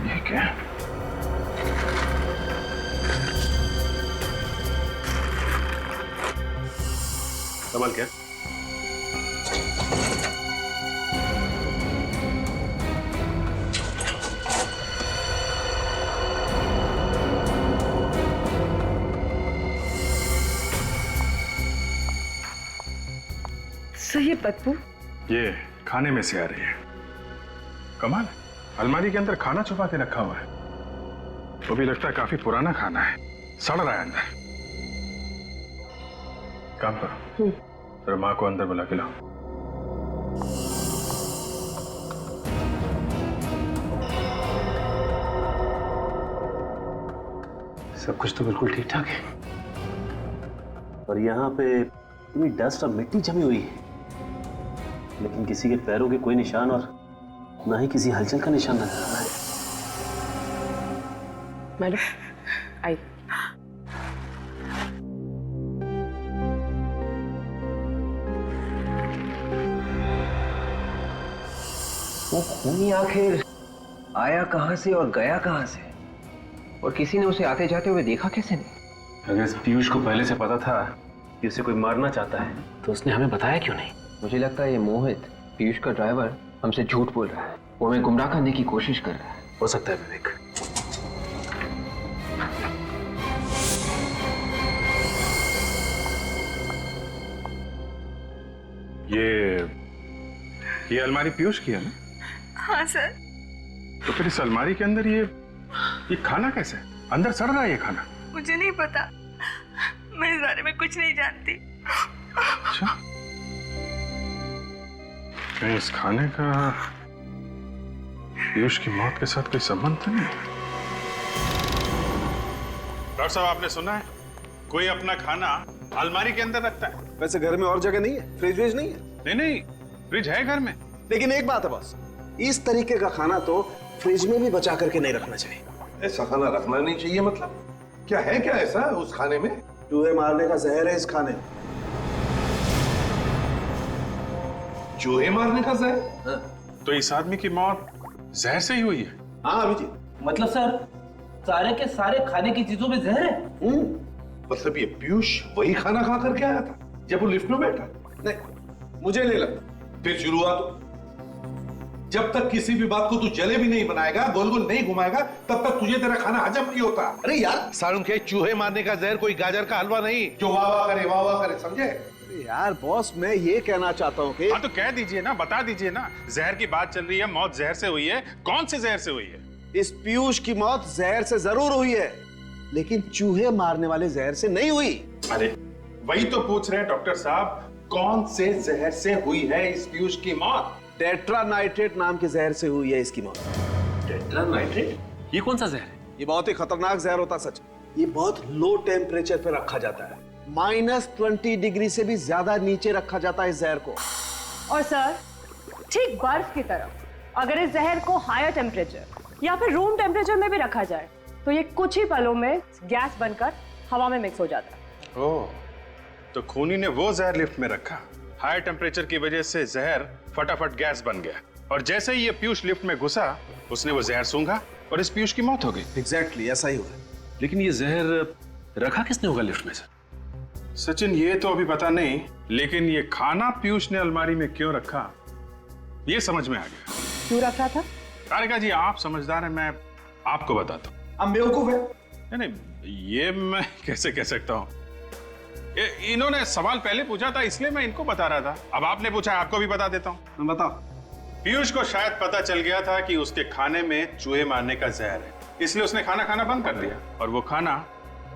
[SPEAKER 9] ये क्या? कमाल क्या?
[SPEAKER 4] सर ये बदबू
[SPEAKER 9] ये खाने में से आ रही है। कमाल है, अलमारी के अंदर खाना छुपा के रखा हुआ है। वो भी लगता है काफी पुराना खाना है, सड़ रहा है अंदर। काम करो, जरा माँ को अंदर बुला के लाओ।
[SPEAKER 10] सब कुछ तो बिल्कुल ठीक ठाक है, और यहाँ पे पूरी डस्ट और मिट्टी जमी हुई है, लेकिन किसी के पैरों के कोई निशान और ना ही किसी हलचल का निशान नजर आ रहा है।
[SPEAKER 4] मैडम आई।
[SPEAKER 7] वो खूनी आखिर आया कहां से और गया कहां से, और किसी ने उसे आते जाते हुए देखा कैसे नहीं?
[SPEAKER 5] अगर इस पीयूष को पहले से पता था कि उसे कोई मारना चाहता है तो उसने हमें बताया क्यों नहीं?
[SPEAKER 7] मुझे लगता है ये मोहित, पीयूष का ड्राइवर, हमसे झूठ बोल रहा है। वो हमें गुमराह करने की कोशिश कर रहा है।
[SPEAKER 5] हो सकता है विवेक।
[SPEAKER 9] ये अलमारी पीयूष की है ना?
[SPEAKER 2] हाँ सर।
[SPEAKER 9] तो फिर इस अलमारी के अंदर ये खाना कैसे है? अंदर सड़ रहा है ये खाना।
[SPEAKER 2] मुझे नहीं पता, मैं इस बारे में कुछ नहीं जानती।
[SPEAKER 9] अच्छा, कहीं इस खाने का पीयूष की मौत के साथ कोई संबंध तो नहीं?
[SPEAKER 13] डॉक्टर साहब, आपने सुना है कोई अपना खाना अलमारी के अंदर रखता है?
[SPEAKER 6] वैसे घर में और जगह नहीं है, फ्रिज व्रिज नहीं है?
[SPEAKER 13] नहीं, फ्रिज है घर में।
[SPEAKER 6] लेकिन एक बात है बॉस, इस तरीके का खाना तो फ्रिज में भी बचा करके नहीं रखना चाहिए।
[SPEAKER 1] ऐसा खाना रखना नहीं चाहिए मतलब? क्या है क्या ऐसा उस खाने में?
[SPEAKER 6] चूहे मारने का जहर है इस खाने में।
[SPEAKER 1] चूहे मारने का जहर?
[SPEAKER 13] तो इस आदमी की मौत जहर से ही हुई है?
[SPEAKER 6] हाँ अभी जी।
[SPEAKER 14] मतलब सर, सारे के सारे खाने की चीजों में जहर है?
[SPEAKER 1] मतलब ये पीयूष वही खाना खा करके आया था जब वो लिफ्ट में बैठा?
[SPEAKER 6] नहीं, मुझे नहीं लगता।
[SPEAKER 1] फिर शुरुआत, जब तक किसी भी बात को तू जले भी नहीं बनाएगा, गोल गोल नहीं घुमाएगा, तब तक तुझे तेरा खाना हजम नहीं होता। अरे यार सारुण के चूहे मारने का जहर कोई गाजर का हलवा नहीं जो वाह वाह करे, समझे?
[SPEAKER 6] यार बॉस, मैं ये कहना चाहता हूँ कि
[SPEAKER 13] हाँ तो कह दीजिए ना, बता दीजिए ना। जहर की बात चल रही है, मौत जहर से हुई है। कौन से जहर से हुई है?
[SPEAKER 6] इस पीयूष की मौत जहर से जरूर हुई है, लेकिन चूहे मारने वाले जहर से नहीं हुई।
[SPEAKER 13] अरे वही तो पूछ रहे हैं डॉक्टर साहब, कौन से जहर से हुई है इस पीयूष की मौत?
[SPEAKER 6] टेट्रानाइट्रेट नाम के जहर से हुई है इसकी मौत।
[SPEAKER 13] टेट्रानाइट्रेट?
[SPEAKER 5] ये कौन सा जहर है?
[SPEAKER 6] ये बहुत ही खतरनाक जहर होता सच। ये बहुत लो टेम्परेचर पे रखा जाता है, -20 डिग्री से भी ज्यादा नीचे रखा जाता है इस जहर को।
[SPEAKER 15] और सर, ठीक बर्फ की तरह अगर इस जहर को हायर टेम्परेचर या फिर रूम टेम्परेचर में भी रखा जाए तो ये कुछ ही पलों में गैस बनकर हवा में मिक्स हो जाता है।
[SPEAKER 13] ओह, तो खूनी ने वो जहर लिफ्ट में रखा, हाई टेम्परेचर की वजह से जहर फटाफट गैस बन गया, और जैसे ही ये पीयूष लिफ्ट में घुसा उसने वो जहर सूंघा और इस पीयूष की मौत हो गई।
[SPEAKER 6] एग्जैक्टली ऐसा ही हुआ।
[SPEAKER 5] लेकिन ये जहर रखा किसने होगा लिफ्ट में?
[SPEAKER 13] सचिन, ये तो अभी पता नहीं, लेकिन ये खाना पीयूष ने अलमारी में क्यों रखा ये समझ में आ गया।
[SPEAKER 15] क्यों रखा था?
[SPEAKER 13] तारिका जी, आप समझदार हैं, मैं आपको बताता हूँ।
[SPEAKER 6] हम बेवकूफ है?
[SPEAKER 13] नहीं, ये मैं कैसे कह सकता हूँ। इन्होंने सवाल पहले पूछा था इसलिए मैं इनको बता रहा था। अब आपने पूछा, आपको भी बता देता हूँ।
[SPEAKER 6] बताओ।
[SPEAKER 13] पीयूष को शायद पता चल गया था कि उसके खाने में चूहे मारने का जहर है, इसलिए उसने खाना खाना बंद कर दिया और वो खाना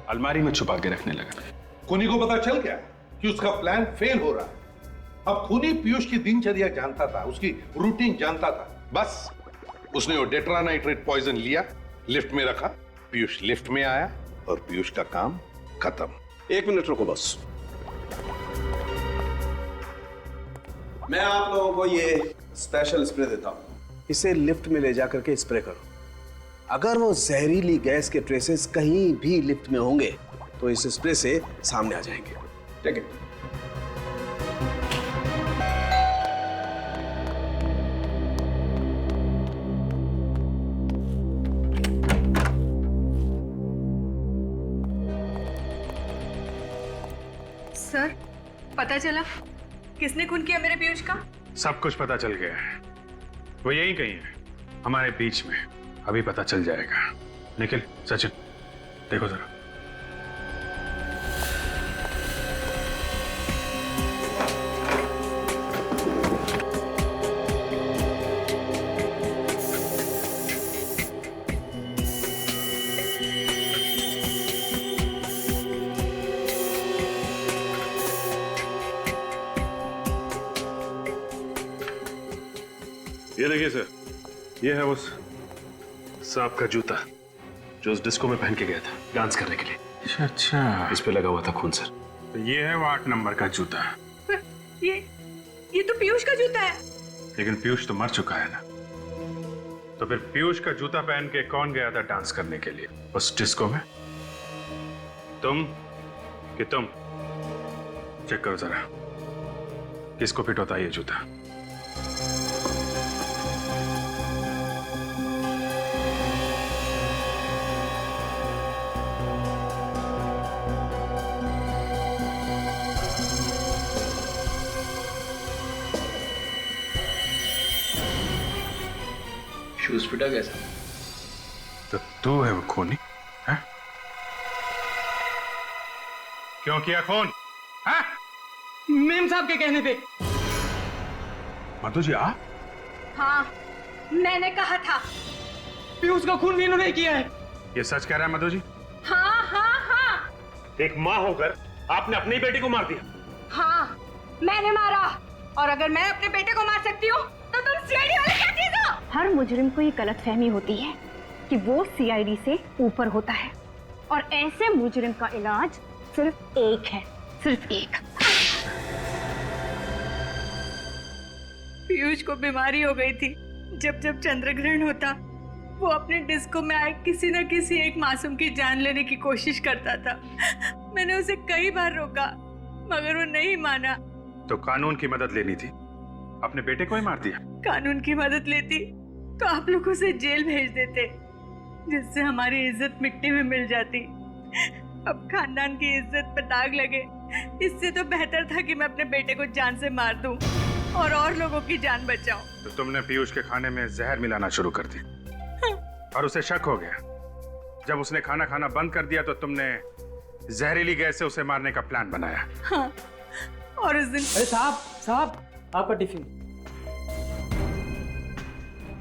[SPEAKER 13] अलमारी में छुपा के रखने लगा।
[SPEAKER 1] खूनी को पता चल गया कि उसका प्लान फेल हो रहा है। अब खूनी पीयूष की दिनचर्या जानता था, उसकी रूटीन जानता था। बस उसने वो टेट्रानाइट्रेट पॉइजन लिया, लिफ्ट में रखा, पीयूष लिफ्ट में आया और पीयूष का काम खत्म।
[SPEAKER 6] 1 मिनट रुको बस, मैं आप लोगों को ये स्पेशल स्प्रे देता हूं। इसे लिफ्ट में ले जाकर के स्प्रे करो। अगर वो जहरीली गैस के ट्रेसेस कहीं भी लिफ्ट में होंगे तो इस स्प्रे से सामने आ जाएंगे। ठीक है?
[SPEAKER 2] सर, पता चला किसने खून किया मेरे पीयूष का?
[SPEAKER 13] सब कुछ पता चल गया है, वो यही कहीं है हमारे बीच में, अभी पता चल जाएगा। निखिल, सचिन, देखो जरा। ये देखिए सर, ये है उस सांप का जूता जो उस डिस्को में पहन के गया था डांस करने के लिए।
[SPEAKER 9] अच्छा अच्छा,
[SPEAKER 13] इस पे लगा हुआ था खून सर। तो ये है वो 8 नंबर का जूता।
[SPEAKER 2] ये तो पीयूष का जूता है।
[SPEAKER 13] लेकिन पीयूष तो मर चुका है ना, तो फिर पीयूष का जूता पहन के कौन गया था डांस करने के लिए उस डिस्को में? तुम कि तुम? चेक करो जरा किसको फिट होता है ये जूता।
[SPEAKER 5] शूज फिटा कैसा?
[SPEAKER 13] तो तू है वो खूनी है? क्यों किया खून? है?
[SPEAKER 3] मेम साहब के कहने पे।
[SPEAKER 13] मधु जी आप?
[SPEAKER 2] हाँ, मैंने कहा था।
[SPEAKER 3] पीयूष का खून भी इन्होंने किया है।
[SPEAKER 13] ये सच कह रहा है मधु जी?
[SPEAKER 2] हाँ हाँ हाँ
[SPEAKER 13] एक माँ होकर आपने अपनी बेटी को मार दिया।
[SPEAKER 2] हाँ, मैंने मारा। और अगर मैं अपने बेटे को मार सकती हूँ तो तुम सीआईडी वाले क्या चीज हो?
[SPEAKER 8] हर मुजरिम को ये गलतफहमी होती है कि वो सीआईडी से ऊपर होता है, और ऐसे मुजरिम का इलाज सिर्फ एक है, सिर्फ एक।
[SPEAKER 2] पीयूष को बीमारी हो गई थी। जब जब चंद्रग्रहण होता वो अपने डिस्को में आए किसी न किसी एक मासूम की जान लेने की कोशिश करता था। मैंने उसे कई बार रोका मगर वो नहीं माना।
[SPEAKER 13] तो कानून की मदद लेनी थी, अपने बेटे को ही मार दिया।
[SPEAKER 2] कानून की मदद लेती तो आप लोग उसे जेल भेज देते, जिससे हमारी इज्जत मिट्टी में मिल जाती। अब खानदान की इज्जत पर दाग लगे, इससे तो बेहतर था कि मैं अपने बेटे को जान से मार दूं और लोगों की जान बचाऊं।
[SPEAKER 13] तो तुमने पीयूष के खाने में जहर मिलाना शुरू कर दी और उसे शक हो गया। जब उसने खाना खाना बंद कर दिया तो तुमने जहरीली गैस से उसे मारने का प्लान बनाया।
[SPEAKER 2] हाँ, और उस दिन।
[SPEAKER 3] अरे साहब आपका टिफिन।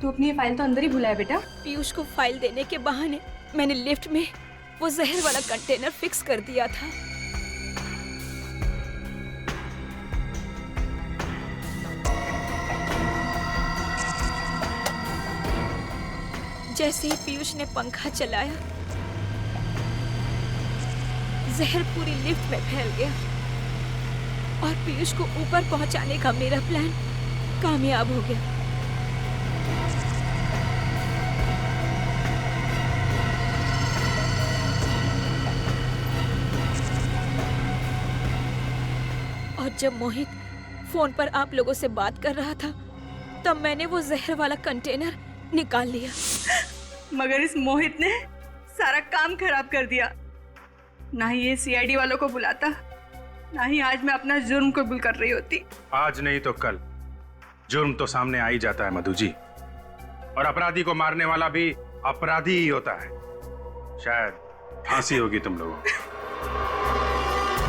[SPEAKER 2] तू अपनी ये फाइल तो अंदर ही भुला है बेटा।
[SPEAKER 16] पीयूष को फाइल देने के बहाने मैंने लिफ्ट में वो जहर वाला कंटेनर फिक्स कर दिया था। जैसे ही पीयूष ने पंखा चलाया जहर पूरी लिफ्ट में फैल गया और पीयूष को ऊपर पहुंचाने का मेरा प्लान कामयाब हो गया। और जब मोहित फोन पर आप लोगों से बात कर रहा था तब मैंने वो जहर वाला कंटेनर निकाल लिया।
[SPEAKER 2] मगर इस मोहित ने सारा काम खराब कर दिया। ना ही ये सीआईडी वालों को बुलाता, ना ही आज मैं अपना जुर्म कबूल कर रही होती।
[SPEAKER 13] आज नहीं तो कल जुर्म तो सामने आ ही जाता है मधु जी, और अपराधी को मारने वाला भी अपराधी ही होता है। शायद फांसी होगी तुम लोगों को।